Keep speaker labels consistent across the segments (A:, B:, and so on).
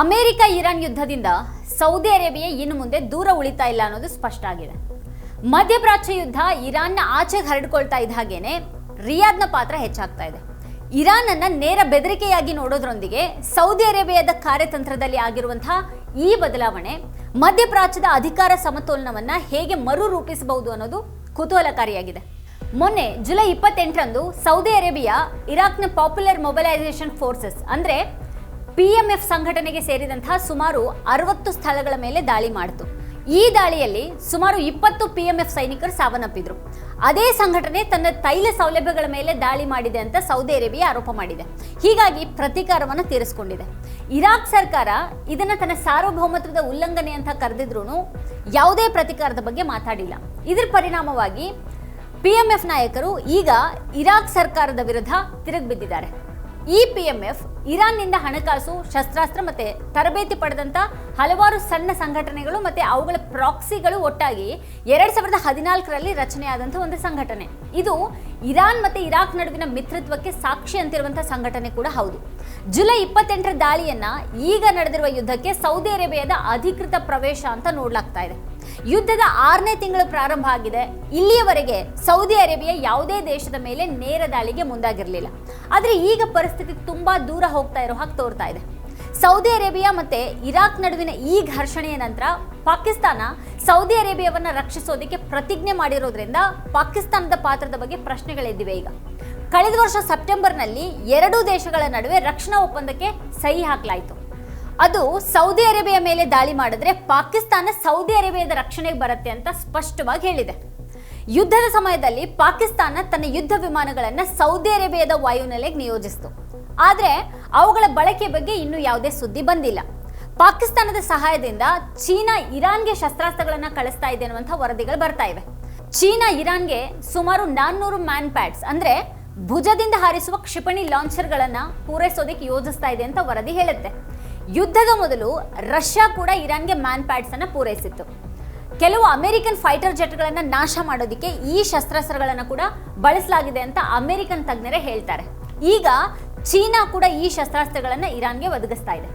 A: America Iran ಯುದ್ಧದಿಂದ Saudi Arabia ಇನ್ನು ಮುಂದೆ ದೂರ ಉಳಿತಾ ಇಲ್ಲ ಅನ್ನೋದು ಸ್ಪಷ್ಟ ಆಗಿದೆ. ಮಧ್ಯಪ್ರಾಚ್ಯ ಯುದ್ಧ ಇರಾನ್ನ ಆಚೆಗೆ ಹರಡ್ಕೊಳ್ತಾ ಇದ್ದ ಹಾಗೇನೆ ರಿಯಾದ್ನ ಪಾತ್ರ ಹೆಚ್ಚಾಗ್ತಾ ಇದೆ. ಇರಾನ್ ಅನ್ನ ನೇರ ಬೆದರಿಕೆಯಾಗಿ ನೋಡೋದ್ರೊಂದಿಗೆ ಸೌದಿ ಅರೇಬಿಯಾದ ಕಾರ್ಯತಂತ್ರದಲ್ಲಿ ಆಗಿರುವಂತಹ ಈ ಬದಲಾವಣೆ ಮಧ್ಯಪ್ರಾಚ್ಯದ ಅಧಿಕಾರ ಸಮತೋಲನವನ್ನ ಹೇಗೆ ಮರು ರೂಪಿಸಬಹುದು ಅನ್ನೋದು ಕುತೂಹಲಕಾರಿಯಾಗಿದೆ. ಮೊನ್ನೆ ಜುಲೈ 28ರಂದು ಸೌದಿ ಅರೇಬಿಯಾ ಇರಾಕ್ನ ಪಾಪ್ಯುಲರ್ ಮೊಬಿಲೈಸೇಷನ್ ಫೋರ್ಸಸ್ ಅಂದ್ರೆ PMF ಸಂಘಟನೆಗೆ ಸೇರಿದಂತಹ ಸುಮಾರು 60 ಸ್ಥಳಗಳ ಮೇಲೆ ದಾಳಿ ಮಾಡಿತು. ಈ ದಾಳಿಯಲ್ಲಿ ಸುಮಾರು 20 PMF ಸೈನಿಕರು ಸಾವನ್ನಪ್ಪಿದ್ರು. ಅದೇ ಸಂಘಟನೆ ತನ್ನ ತೈಲ ಸೌಲಭ್ಯಗಳ ಮೇಲೆ ದಾಳಿ ಮಾಡಿದೆ ಅಂತ ಸೌದಿ ಅರೇಬಿಯಾ ಆರೋಪ ಮಾಡಿದೆ. ಹೀಗಾಗಿ ಪ್ರತೀಕಾರವನ್ನು ತೀರಿಸಿಕೊಂಡಿದೆ. ಇರಾಕ್ ಸರ್ಕಾರ ಇದನ್ನ ತನ್ನ ಸಾರ್ವಭೌಮತ್ವದ ಉಲ್ಲಂಘನೆ ಅಂತ ಕರೆದಿದ್ರು ಯಾವುದೇ ಪ್ರತೀಕಾರದ ಬಗ್ಗೆ ಮಾತಾಡಿಲ್ಲ. ಇದರ ಪರಿಣಾಮವಾಗಿ PMF ನಾಯಕರು ಈಗ ಇರಾಕ್ ಸರ್ಕಾರದ ವಿರುದ್ಧ ತಿರುಗಿಬಿದ್ದಿದ್ದಾರೆ. ಈ PMF ಇರಾನ್ನಿಂದ ಹಣಕಾಸು, ಶಸ್ತ್ರಾಸ್ತ್ರ ಮತ್ತೆ ತರಬೇತಿ ಪಡೆದಂತ ಹಲವಾರು ಸಣ್ಣ ಸಂಘಟನೆಗಳು ಮತ್ತೆ ಅವುಗಳ ಪ್ರಾಕ್ಸಿಗಳು ಒಟ್ಟಾಗಿ 2014ರಲ್ಲಿ ರಚನೆಯಾದಂತಹ ಒಂದು ಸಂಘಟನೆ. ಇದು ಇರಾನ್ ಮತ್ತೆ ಇರಾಕ್ ನಡುವಿನ ಮಿತ್ರತ್ವಕ್ಕೆ ಸಾಕ್ಷಿ ಅಂತಿರುವಂತಹ ಸಂಘಟನೆ ಕೂಡ ಹೌದು. ಜುಲೈ 28ರ ದಾಳಿಯನ್ನ ಈಗ ನಡೆದಿರುವ ಯುದ್ಧಕ್ಕೆ ಸೌದಿ ಅರೇಬಿಯಾದ ಅಧಿಕೃತ ಪ್ರವೇಶ ಅಂತ ನೋಡ್ಲಾಗ್ತಾ ಇದೆ. ಯುದ್ಧದ 6ನೇ ತಿಂಗಳು ಪ್ರಾರಂಭ ಆಗಿದೆ. ಇಲ್ಲಿಯವರೆಗೆ ಸೌದಿ ಅರೇಬಿಯಾ ಯಾವುದೇ ದೇಶದ ಮೇಲೆ ನೇರ ದಾಳಿಗೆ ಮುಂದಾಗಿರಲಿಲ್ಲ. ಆದರೆ ಈಗ ಪರಿಸ್ಥಿತಿ ತುಂಬಾ ದೂರ ಹೋಗ್ತಾ ಇರೋ ಹಾಗೆ ತೋರ್ತಾ ಇದೆ. ಸೌದಿ ಅರೇಬಿಯಾ ಮತ್ತೆ ಇರಾಕ್ ನಡುವಿನ ಈ ಘರ್ಷಣೆಯ ನಂತರ ಪಾಕಿಸ್ತಾನ ಸೌದಿ ಅರೇಬಿಯಾವನ್ನ ರಕ್ಷಿಸೋದಕ್ಕೆ ಪ್ರತಿಜ್ಞೆ ಮಾಡಿರೋದ್ರಿಂದ ಪಾಕಿಸ್ತಾನದ ಪಾತ್ರದ ಬಗ್ಗೆ ಪ್ರಶ್ನೆಗಳೆದ್ದಿವೆ. ಈಗ ಕಳೆದ ವರ್ಷ ಸೆಪ್ಟೆಂಬರ್ನಲ್ಲಿ ಎರಡೂ ದೇಶಗಳ ನಡುವೆ ರಕ್ಷಣಾ ಒಪ್ಪಂದಕ್ಕೆ ಸಹಿ ಹಾಕಲಾಯಿತು. ಅದು ಸೌದಿ ಅರೇಬಿಯಾ ಮೇಲೆ ದಾಳಿ ಮಾಡಿದ್ರೆ ಪಾಕಿಸ್ತಾನ ಸೌದಿ ಅರೇಬಿಯಾದ ರಕ್ಷಣೆಗೆ ಬರುತ್ತೆ ಅಂತ ಸ್ಪಷ್ಟವಾಗಿ ಹೇಳಿದೆ. ಯುದ್ಧದ ಸಮಯದಲ್ಲಿ ಪಾಕಿಸ್ತಾನ ತನ್ನ ಯುದ್ಧ ವಿಮಾನಗಳನ್ನು ಸೌದಿ ಅರೇಬಿಯಾದ ವಾಯುನೆಲೆಗೆ ನಿಯೋಜಿಸಿತು. ಆದರೆ ಅವುಗಳ ಬಳಕೆ ಬಗ್ಗೆ ಇನ್ನೂ ಯಾವುದೇ ಸುದ್ದಿ ಬಂದಿಲ್ಲ. ಪಾಕಿಸ್ತಾನದ ಸಹಾಯದಿಂದ ಚೀನಾ ಇರಾನ್ಗೆ ಶಸ್ತ್ರಾಸ್ತ್ರಗಳನ್ನು ಕಳಿಸ್ತಾ ಇದೆ ಅನ್ನುವಂಥ ವರದಿಗಳು ಬರ್ತಾ ಇವೆ. ಚೀನಾ ಇರಾನ್ಗೆ ಸುಮಾರು 400 ಮ್ಯಾನ್ ಪ್ಯಾಡ್ಸ್ ಅಂದ್ರೆ ಭುಜದಿಂದ ಹಾರಿಸುವ ಕ್ಷಿಪಣಿ ಲಾಂಚರ್ಗಳನ್ನ ಪೂರೈಸೋದಕ್ಕೆ ಯೋಜಿಸ್ತಾ ಇದೆ ಅಂತ ವರದಿ ಹೇಳುತ್ತೆ. ಯುದ್ಧದ ಮೊದಲು ರಷ್ಯಾ ಕೂಡ ಇರಾನ್ಗೆ ಮ್ಯಾನ್ ಪ್ಯಾಡ್ಸ್ ಅನ್ನ ಪೂರೈಸಿತ್ತು. ಕೆಲವು ಅಮೆರಿಕನ್ ಫೈಟರ್ ಜೆಟ್ಗಳನ್ನು ನಾಶ ಮಾಡೋದಕ್ಕೆ ಈ ಶಸ್ತ್ರಾಸ್ತ್ರಗಳನ್ನು ಕೂಡ ಬಳಸಲಾಗಿದೆ ಅಂತ ಅಮೆರಿಕನ್ ತಜ್ಞರೇ ಹೇಳ್ತಾರೆ. ಈಗ ಚೀನಾ ಕೂಡ ಈ ಶಸ್ತ್ರಾಸ್ತ್ರಗಳನ್ನು ಇರಾನ್ಗೆ ಒದಗಿಸ್ತಾ ಇದೆ.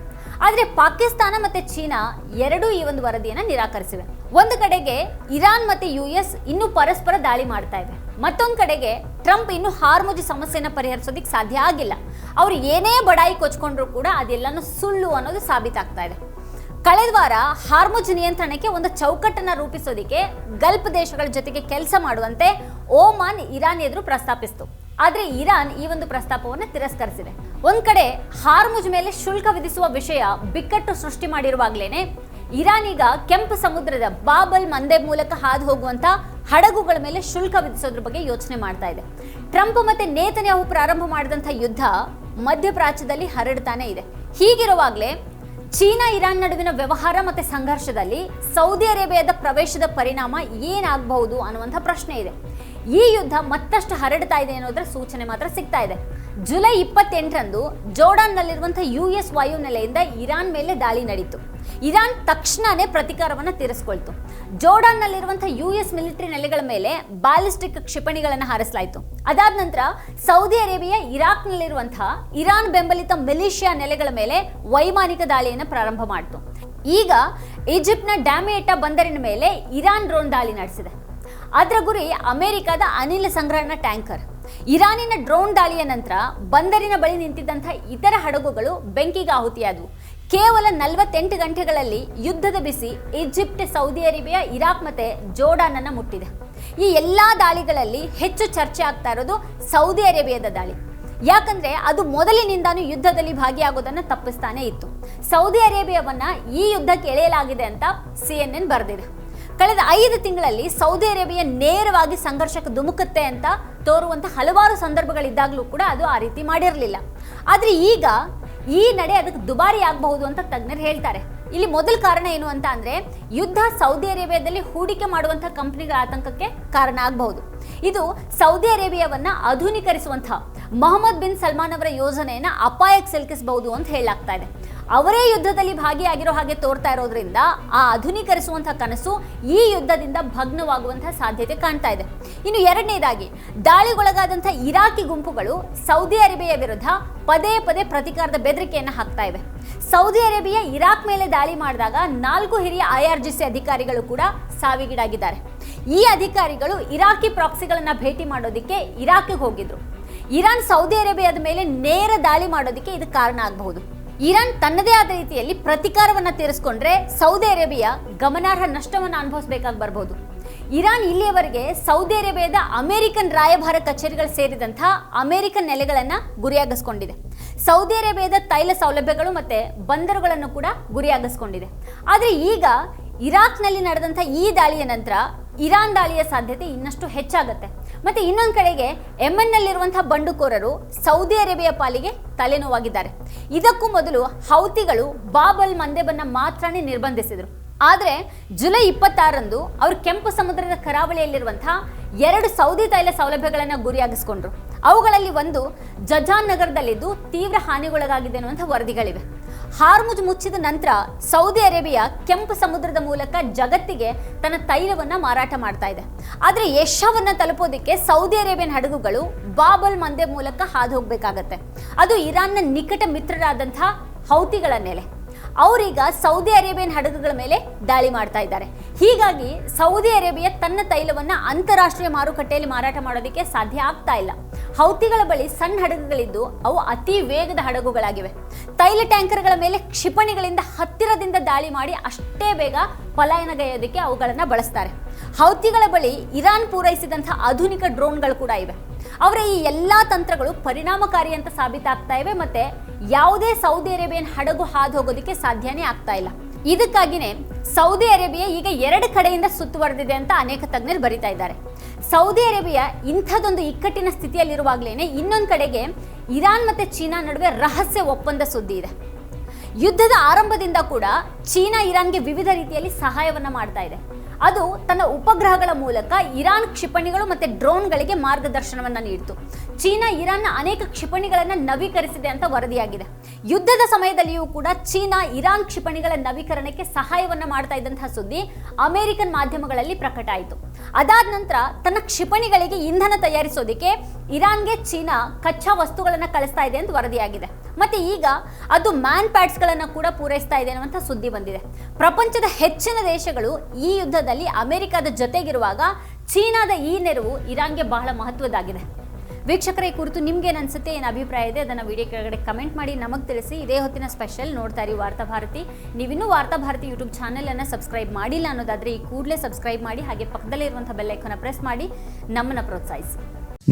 A: ಆದರೆ ಪಾಕಿಸ್ತಾನ ಮತ್ತೆ ಚೀನಾ ಎರಡೂ ಈ ಒಂದು ವರದಿಯನ್ನು ನಿರಾಕರಿಸಿವೆ. ಒಂದು ಕಡೆಗೆ ಇರಾನ್ ಮತ್ತೆ US ಇನ್ನೂ ಪರಸ್ಪರ ದಾಳಿ ಮಾಡ್ತಾ ಇವೆ. ಮತ್ತೊಂದು ಕಡೆಗೆ ಟ್ರಂಪ್ ಇನ್ನು ಹಾರ್ಮುಜ್ ಸಮಸ್ಯೆನ ಪರಿಹರಿಸೋದಕ್ಕೆ ಸಾಧ್ಯ ಆಗಿಲ್ಲ. ಅವರು ಏನೇ ಬಡಾಯಿ ಕೊಚ್ಕೊಂಡ್ರು ಕೂಡ ಅದೆಲ್ಲನೂ ಸುಳ್ಳು ಅನ್ನೋದು ಸಾಬೀತಾಗ್ತಾ ಇದೆ. ಕಳೆದ ವಾರ ಹಾರ್ಮುಜ್ ನಿಯಂತ್ರಣಕ್ಕೆ ಒಂದು ಚೌಕಟ್ಟನ್ನು ರೂಪಿಸೋದಕ್ಕೆ ಗಲ್ಫ್ ದೇಶಗಳ ಜೊತೆಗೆ ಕೆಲಸ ಮಾಡುವಂತೆ ಓಮಾನ್ ಇರಾನ್ ಎದುರು ಪ್ರಸ್ತಾಪಿಸಿತು. ಆದರೆ ಇರಾನ್ ಈ ಒಂದು ಪ್ರಸ್ತಾಪವನ್ನು ತಿರಸ್ಕರಿಸಿದೆ. ಒಂದ್ ಕಡೆ ಹಾರ್ಮುಜ್ ಮೇಲೆ ಶುಲ್ಕ ವಿಧಿಸುವ ವಿಷಯ ಬಿಕ್ಕಟ್ಟು ಸೃಷ್ಟಿ ಮಾಡಿರುವಾಗಲೇನೆ ಇರಾನ್ ಈಗ ಕೆಂಪು ಸಮುದ್ರದ ಬಾಬಲ್ ಮಂದೆ ಮೂಲಕ ಹಾದು ಹೋಗುವಂತ ಹಡಗುಗಳ ಮೇಲೆ ಶುಲ್ಕ ವಿಧಿಸೋದ್ರ ಬಗ್ಗೆ ಯೋಚನೆ ಮಾಡ್ತಾ ಇದೆ. ಟ್ರಂಪ್ ಮತ್ತೆ ನೇತನ್ಯಾಹು ಪ್ರಾರಂಭ ಮಾಡಿದಂಥ ಯುದ್ಧ ಮಧ್ಯಪ್ರಾಚ್ಯದಲ್ಲಿ ಹರಡ್ತಾನೆ ಇದೆ. ಹೀಗಿರುವಾಗಲೇ ಚೀನಾ ಇರಾನ್ ನಡುವಿನ ವ್ಯವಹಾರ ಮತ್ತೆ ಸಂಘರ್ಷದಲ್ಲಿ ಸೌದಿ ಅರೇಬಿಯಾದ ಪ್ರವೇಶದ ಪರಿಣಾಮ ಏನಾಗಬಹುದು ಅನ್ನುವಂಥ ಪ್ರಶ್ನೆ ಇದೆ. ಈ ಯುದ್ಧ ಮತ್ತಷ್ಟು ಹರಡ್ತಾ ಇದೆ ಅನ್ನೋದರ ಸೂಚನೆ ಮಾತ್ರ ಸಿಗ್ತಾ ಇದೆ. ಜುಲೈ 28ರಂದು ಜೋರ್ಡಾನ್ನಲ್ಲಿರುವಂತಹ US ವಾಯುನೆಲೆಯಿಂದ ಇರಾನ್ ಮೇಲೆ ದಾಳಿ ನಡೀತು. ಇರಾನ್ ತಕ್ಷಣನೇ ಪ್ರತೀಕಾರವನ್ನು ತೀರಿಸಿಕೊಳ್ತು. ಜೋರ್ಡಾನ್ನಲ್ಲಿರುವಂತಹ US ಮಿಲಿಟರಿ ನೆಲೆಗಳ ಮೇಲೆ ಬ್ಯಾಲಿಸ್ಟಿಕ್ ಕ್ಷಿಪಣಿಗಳನ್ನು ಹಾರಿಸಲಾಯಿತು. ಅದಾದ ನಂತರ ಸೌದಿ ಅರೇಬಿಯಾ ಇರಾಕ್ನಲ್ಲಿರುವಂತಹ ಇರಾನ್ ಬೆಂಬಲಿತ ಮಿಲಿಷಿಯಾ ನೆಲೆಗಳ ಮೇಲೆ ವೈಮಾನಿಕ ದಾಳಿಯನ್ನು ಪ್ರಾರಂಭ ಮಾಡಿತು. ಈಗ ಈಜಿಪ್ಟ್ನ ಡ್ಯಾಮಿಯೆಟಾ ಬಂದರಿನ ಮೇಲೆ ಇರಾನ್ ಡ್ರೋನ್ ದಾಳಿ ನಡೆಸಿದೆ. ಅದರ ಗುರಿ ಅಮೆರಿಕದ ಅನಿಲ ಸಂಗ್ರಹಣಾ ಟ್ಯಾಂಕರ್. ಇರಾನಿನ ಡ್ರೋನ್ ದಾಳಿಯ ನಂತರ ಬಂದರಿನ ಬಳಿ ನಿಂತಿದ್ದಂತಹ ಇತರ ಹಡಗುಗಳು ಬೆಂಕಿಗೆ ಆಹುತಿಯಾದವು. ಕೇವಲ 48 ಗಂಟೆಗಳಲ್ಲಿ ಯುದ್ಧದ ಬಿಸಿ ಈಜಿಪ್ಟ್, ಸೌದಿ ಅರೇಬಿಯಾ, ಇರಾಕ್ ಮತ್ತೆ ಜೋರ್ಡಾನ್ ಅನ್ನ ಮುಟ್ಟಿದೆ. ಈ ಎಲ್ಲಾ ದಾಳಿಗಳಲ್ಲಿ ಹೆಚ್ಚು ಚರ್ಚೆ ಆಗ್ತಾ ಇರೋದು ಸೌದಿ ಅರೇಬಿಯಾದ ದಾಳಿ. ಯಾಕಂದ್ರೆ ಅದು ಮೊದಲಿನಿಂದಾನು ಯುದ್ಧದಲ್ಲಿ ಭಾಗಿಯಾಗೋದನ್ನ ತಪ್ಪಿಸ್ತಾನೆ ಇತ್ತು. ಸೌದಿ ಅರೇಬಿಯಾವನ್ನ ಈ ಯುದ್ಧಕ್ಕೆ ಎಳೆಯಲಾಗಿದೆ ಅಂತ CNN ಬರೆದಿದೆ. ಕಳೆದ 5 ತಿಂಗಳಲ್ಲಿ ಸೌದಿ ಅರೇಬಿಯಾ ನೇರವಾಗಿ ಸಂಘರ್ಷಕ್ಕೆ ಧುಮುಕುತ್ತೆ ಅಂತ ತೋರುವಂತ ಹಲವಾರು ಸಂದರ್ಭಗಳಿದ್ದಾಗಲೂ ಕೂಡ ಅದು ಆ ರೀತಿ ಮಾಡಿರಲಿಲ್ಲ. ಆದರೆ ಈಗ ಈ ನಡೆ ಅದಕ್ಕೆ ದುಬಾರಿ ಆಗಬಹುದು ಅಂತ ತಜ್ಞರು ಹೇಳ್ತಾರೆ. ಇಲ್ಲಿ ಮೊದಲ ಕಾರಣ ಏನು ಅಂತ ಅಂದ್ರೆ ಯುದ್ಧ ಸೌದಿ ಅರೇಬಿಯಾದಲ್ಲಿ ಹೂಡಿಕೆ ಮಾಡುವಂತಹ ಕಂಪನಿಗಳ ಆತಂಕಕ್ಕೆ ಕಾರಣ ಆಗಬಹುದು. ಇದು ಸೌದಿ ಅರೇಬಿಯಾವನ್ನ ಆಧುನೀಕರಿಸುವಂತಹ ಮೊಹಮ್ಮದ್ ಬಿನ್ ಸಲ್ಮಾನ್ ಅವರ ಯೋಜನೆಯನ್ನ ಅಪಾಯಕ್ಕೆ ಸಿಲುಕಿಸಬಹುದು ಅಂತ ಹೇಳಲಾಗ್ತಾ ಇದೆ. ಅವರೇ ಯುದ್ಧದಲ್ಲಿ ಭಾಗಿಯಾಗಿರೋ ಹಾಗೆ ತೋರ್ತಾ ಇರೋದ್ರಿಂದ ಆ ಆಧುನೀಕರಿಸುವಂತಹ ಕನಸು ಈ ಯುದ್ಧದಿಂದ ಭಗ್ನವಾಗುವಂತಹ ಸಾಧ್ಯತೆ ಕಾಣ್ತಾ ಇದೆ. ಇನ್ನು ಎರಡನೇದಾಗಿ ದಾಳಿಗೊಳಗಾದಂಥ ಇರಾಕಿ ಗುಂಪುಗಳು ಸೌದಿ ಅರೇಬಿಯಾ ವಿರುದ್ಧ ಪದೇ ಪದೇ ಪ್ರತೀಕಾರದ ಬೆದರಿಕೆಯನ್ನು ಹಾಕ್ತಾ ಇವೆ. ಸೌದಿ ಅರೇಬಿಯಾ ಇರಾಕ್ ಮೇಲೆ ದಾಳಿ ಮಾಡಿದಾಗ 4 ಹಿರಿಯ IRGC ಅಧಿಕಾರಿಗಳು ಕೂಡ ಸಾವಿಗೀಡಾಗಿದ್ದಾರೆ. ಈ ಅಧಿಕಾರಿಗಳು ಇರಾಕಿ ಪ್ರಾಕ್ಸಿಗಳನ್ನ ಭೇಟಿ ಮಾಡೋದಕ್ಕೆ ಇರಾಕ್ಗೆ ಹೋಗಿದ್ರು. ಇರಾನ್ ಸೌದಿ ಅರೇಬಿಯಾದ ಮೇಲೆ ನೇರ ದಾಳಿ ಮಾಡೋದಕ್ಕೆ ಇದು ಕಾರಣ ಆಗಬಹುದು. ಇರಾನ್ ತನ್ನದೇ ಆದ ರೀತಿಯಲ್ಲಿ ಪ್ರತೀಕಾರವನ್ನು ತೀರಿಸಿಕೊಂಡ್ರೆ ಸೌದಿ ಅರೇಬಿಯಾ ಗಮನಾರ್ಹ ನಷ್ಟವನ್ನು ಅನುಭವಿಸಬೇಕಾಗಿ ಬರಬಹುದು. ಇರಾನ್ ಇಲ್ಲಿಯವರೆಗೆ ಸೌದಿ ಅರೇಬಿಯಾದ ಅಮೆರಿಕನ್ ರಾಯಭಾರ ಕಚೇರಿಗಳು ಸೇರಿದಂಥ ಅಮೆರಿಕನ್ ನೆಲೆಗಳನ್ನು ಗುರಿಯಾಗಿಸ್ಕೊಂಡಿದೆ. ಸೌದಿ ಅರೇಬಿಯಾದ ತೈಲ ಸೌಲಭ್ಯಗಳು ಮತ್ತು ಬಂದರುಗಳನ್ನು ಕೂಡ ಗುರಿಯಾಗಿಸ್ಕೊಂಡಿದೆ. ಆದರೆ ಈಗ ಇರಾಕ್ನಲ್ಲಿ ನಡೆದಂಥ ಈ ದಾಳಿಯ ನಂತರ ಇರಾನ್ ದಾಳಿಯ ಸಾಧ್ಯತೆ ಇನ್ನಷ್ಟು ಹೆಚ್ಚಾಗುತ್ತೆ. ಮತ್ತು ಇನ್ನೊಂದು ಕಡೆಗೆ ಯೆಮೆನ್ನಲ್ಲಿರುವಂಥ ಬಂಡುಕೋರರು ಸೌದಿ ಅರೇಬಿಯಾ ಪಾಲಿಗೆ ತಲೆನೋವಾಗಿದ್ದಾರೆ. ಇದಕ್ಕೂ ಮೊದಲು ಹೌತಿಗಳು ಬಾಬ್ ಅಲ್ ಮಂದೇಬನ್ನ ಮಾತ್ರನೇ ನಿರ್ಬಂಧಿಸಿದರು. ಆದರೆ ಜುಲೈ 26ರಂದು ಅವರು ಕೆಂಪು ಸಮುದ್ರದ ಕರಾವಳಿಯಲ್ಲಿರುವಂತಹ 2 ಸೌದಿ ತೈಲ ಸೌಲಭ್ಯಗಳನ್ನು ಗುರಿಯಾಗಿಸಿಕೊಂಡ್ರು. ಅವುಗಳಲ್ಲಿ ಒಂದು ಜಜಾನ್ ನಗರದಲ್ಲಿದ್ದು ತೀವ್ರ ಹಾನಿಗೊಳಗಾಗಿದೆ ಅನ್ನುವಂಥ ವರದಿಗಳಿವೆ. ಹಾರ್ಮುಜ್ ಮುಚ್ಚಿದ ನಂತರ ಸೌದಿ ಅರೇಬಿಯಾ ಕೆಂಪು ಸಮುದ್ರದ ಮೂಲಕ ಜಗತ್ತಿಗೆ ತನ್ನ ತೈಲವನ್ನು ಮಾರಾಟ ಮಾಡ್ತಾ ಇದೆ. ಆದರೆ ಯಶವನ್ನು ತಲುಪೋದಕ್ಕೆ ಸೌದಿ ಅರೇಬಿಯನ್ ಹಡಗುಗಳು ಬಾಬ್ ಅಲ್ ಮಂದೇಬ್ ಮೂಲಕ ಹಾದು ಹೋಗಬೇಕಾಗತ್ತೆ. ಅದು ಇರಾನ್ನ ನಿಕಟ ಮಿತ್ರರಾದಂಥ ಹೌತಿಗಳ ನೆಲೆ. ಅವರೀಗ ಸೌದಿ ಅರೇಬಿಯನ್ ಹಡಗುಗಳ ಮೇಲೆ ದಾಳಿ ಮಾಡ್ತಾ ಇದ್ದಾರೆ. ಹೀಗಾಗಿ ಸೌದಿ ಅರೇಬಿಯಾ ತನ್ನ ತೈಲವನ್ನು ಅಂತಾರಾಷ್ಟ್ರೀಯ ಮಾರುಕಟ್ಟೆಯಲ್ಲಿ ಮಾರಾಟ ಮಾಡೋದಕ್ಕೆ ಸಾಧ್ಯ ಆಗ್ತಾ ಇಲ್ಲ. ಹೌತಿಗಳ ಬಳಿ ಸಣ್ಣ ಹಡಗುಗಳಿದ್ದು ಅವು ಅತಿ ವೇಗದ ಹಡಗುಗಳಾಗಿವೆ. ತೈಲ ಟ್ಯಾಂಕರ್ಗಳ ಮೇಲೆ ಕ್ಷಿಪಣಿಗಳಿಂದ ಹತ್ತಿರದಿಂದ ದಾಳಿ ಮಾಡಿ ಅಷ್ಟೇ ಬೇಗ ಪಲಾಯನಗೈಯೋದಕ್ಕೆ ಅವುಗಳನ್ನು ಬಳಸ್ತಾರೆ. ಹೌತಿಗಳ ಬಳಿ ಇರಾನ್ ಪೂರೈಸಿದಂಥ ಆಧುನಿಕ ಡ್ರೋನ್ಗಳು ಕೂಡ ಇವೆ. ಅವರ ಈ ಎಲ್ಲ ತಂತ್ರಗಳು ಪರಿಣಾಮಕಾರಿ ಅಂತ ಸಾಬೀತಾಗ್ತಾ ಇವೆ. ಮತ್ತೆ ಯಾವುದೇ ಸೌದಿ ಅರೇಬಿಯನ್ ಹಡಗು ಹಾದು ಹೋಗೋದಕ್ಕೆ ಸಾಧ್ಯನೇ ಆಗ್ತಾ ಇಲ್ಲ. ಇದಕ್ಕಾಗಿನೇ ಸೌದಿ ಅರೇಬಿಯಾ ಈಗ 2 ಕಡೆಯಿಂದ ಸುತ್ತುವರೆದಿದೆ ಅಂತ ಅನೇಕ ತಜ್ಞರು ಬರೀತಾ ಇದ್ದಾರೆ. ಸೌದಿ ಅರೇಬಿಯಾ ಇಂಥದ್ದೊಂದು ಇಕ್ಕಟ್ಟಿನ ಸ್ಥಿತಿಯಲ್ಲಿರುವಾಗಲೇ ಇನ್ನೊಂದು ಕಡೆಗೆ ಇರಾನ್ ಮತ್ತು ಚೀನಾ ನಡುವೆ ರಹಸ್ಯ ಒಪ್ಪಂದ ಸುದ್ದಿ ಇದೆ. ಯುದ್ಧದ ಆರಂಭದಿಂದ ಕೂಡ ಚೀನಾ ಇರಾನ್ಗೆ ವಿವಿಧ ರೀತಿಯಲ್ಲಿ ಸಹಾಯವನ್ನು ಮಾಡ್ತಾ ಇದೆ. ಅದು ತನ್ನ ಉಪಗ್ರಹಗಳ ಮೂಲಕ ಇರಾನ್ ಕ್ಷಿಪಣಿಗಳು ಮತ್ತು ಡ್ರೋನ್ಗಳಿಗೆ ಮಾರ್ಗದರ್ಶನವನ್ನು ನೀಡಿತು. ಚೀನಾ ಇರಾನ್ನ ಅನೇಕ ಕ್ಷಿಪಣಿಗಳನ್ನು ನವೀಕರಿಸಿದೆ ಅಂತ ವರದಿಯಾಗಿದೆ. ಯುದ್ಧದ ಸಮಯದಲ್ಲಿಯೂ ಕೂಡ ಚೀನಾ ಇರಾನ್ ಕ್ಷಿಪಣಿಗಳ ನವೀಕರಣಕ್ಕೆ ಸಹಾಯವನ್ನು ಮಾಡ್ತಾ ಇದ್ದಂತಹ ಸುದ್ದಿ ಅಮೆರಿಕನ್ ಮಾಧ್ಯಮಗಳಲ್ಲಿ ಪ್ರಕಟ ಆಯಿತು. ಅದಾದ ನಂತರ ತನ್ನ ಕ್ಷಿಪಣಿಗಳಿಗೆ ಇಂಧನ ತಯಾರಿಸೋದಕ್ಕೆ ಇರಾನ್ಗೆ ಚೀನಾ ಕಚ್ಚಾ ವಸ್ತುಗಳನ್ನು ಕಳಿಸ್ತಾ ಇದೆ ಅಂತ ವರದಿಯಾಗಿದೆ. ಮತ್ತೆ ಈಗ ಅದು ಮ್ಯಾನ್ ಪ್ಯಾಡ್ಸ್ಗಳನ್ನು ಕೂಡ ಪೂರೈಸ್ತಾ ಇದೆ ಅನ್ನುವಂಥ ಸುದ್ದಿ ಬಂದಿದೆ. ಪ್ರಪಂಚದ ಹೆಚ್ಚಿನ ದೇಶಗಳು ಈ ಯುದ್ಧದಲ್ಲಿ ಅಮೆರಿಕದ ಜೊತೆಗಿರುವಾಗ ಚೀನಾದ ಈ ನೆರವು ಇರಾನ್ಗೆ ಬಹಳ ಮಹತ್ವದಾಗಿದೆ. ವೀಕ್ಷಕರ, ಈ ಕುರಿತು ನಿಮ್ಗೇನು ಅನ್ಸುತ್ತೆ, ಏನು ಅಭಿಪ್ರಾಯ ಇದೆ ಅದನ್ನು ವಿಡಿಯೋ ಕೆಳಗಡೆ ಕಮೆಂಟ್ ಮಾಡಿ ನಮಗೆ ತಿಳಿಸಿ. ಇದೇ ಹೊತ್ತಿನ ಸ್ಪೆಷಲ್ ನೋಡ್ತಾ ಇರಿ ವಾರ್ತಾಭಾರತಿ. ನೀವಿನ್ನೂ ವಾರ್ತಾಭಾರತಿ ಯೂಟ್ಯೂಬ್ ಚಾನೆಲನ್ನು ಸಬ್ಸ್ಕ್ರೈಬ್ ಮಾಡಿಲ್ಲ ಅನ್ನೋದಾದರೆ ಈ ಕೂಡಲೇ ಸಬ್ಸ್ಕ್ರೈಬ್ ಮಾಡಿ, ಹಾಗೆ ಪಕ್ಕದಲ್ಲೇ ಇರುವಂಥ ಬೆಲ್ ಐಕಾನ್ ಪ್ರೆಸ್ ಮಾಡಿ ನಮ್ಮನ್ನು ಪ್ರೋತ್ಸಾಹಿಸಿ.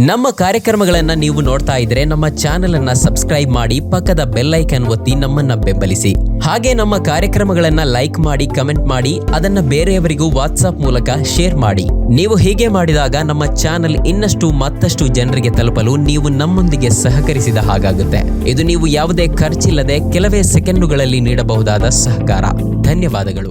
B: ನಮ್ಮ ಕಾರ್ಯಕ್ರಮಗಳನ್ನ ನೀವು ನೋಡ್ತಾ ಇದ್ರೆ ನಮ್ಮ ಚಾನೆಲ್ ಅನ್ನ ಸಬ್ಸ್ಕ್ರೈಬ್ ಮಾಡಿ, ಪಕ್ಕದ ಬೆಲ್ ಐಕಾನ್ ಒತ್ತಿ ನಮ್ಮನ್ನ ಬೆಂಬಲಿಸಿ. ಹಾಗೆ ನಮ್ಮ ಕಾರ್ಯಕ್ರಮಗಳನ್ನ ಲೈಕ್ ಮಾಡಿ, ಕಮೆಂಟ್ ಮಾಡಿ, ಅದನ್ನ ಬೇರೆಯವರಿಗೂ ವಾಟ್ಸ್ಆಪ್ ಮೂಲಕ ಶೇರ್ ಮಾಡಿ. ನೀವು ಹೀಗೆ ಮಾಡಿದಾಗ ನಮ್ಮ ಚಾನೆಲ್ ಇನ್ನಷ್ಟು ಮತ್ತಷ್ಟು ಜನರಿಗೆ ತಲುಪಲು ನೀವು ನಮ್ಮೊಂದಿಗೆ ಸಹಕರಿಸಿದ ಹಾಗಾಗುತ್ತೆ. ಇದು ನೀವು ಯಾವುದೇ ಖರ್ಚಿಲ್ಲದೆ ಕೆಲವೇ ಸೆಕೆಂಡುಗಳಲ್ಲಿ ನೀಡಬಹುದಾದ ಸಹಕಾರ. ಧನ್ಯವಾದಗಳು.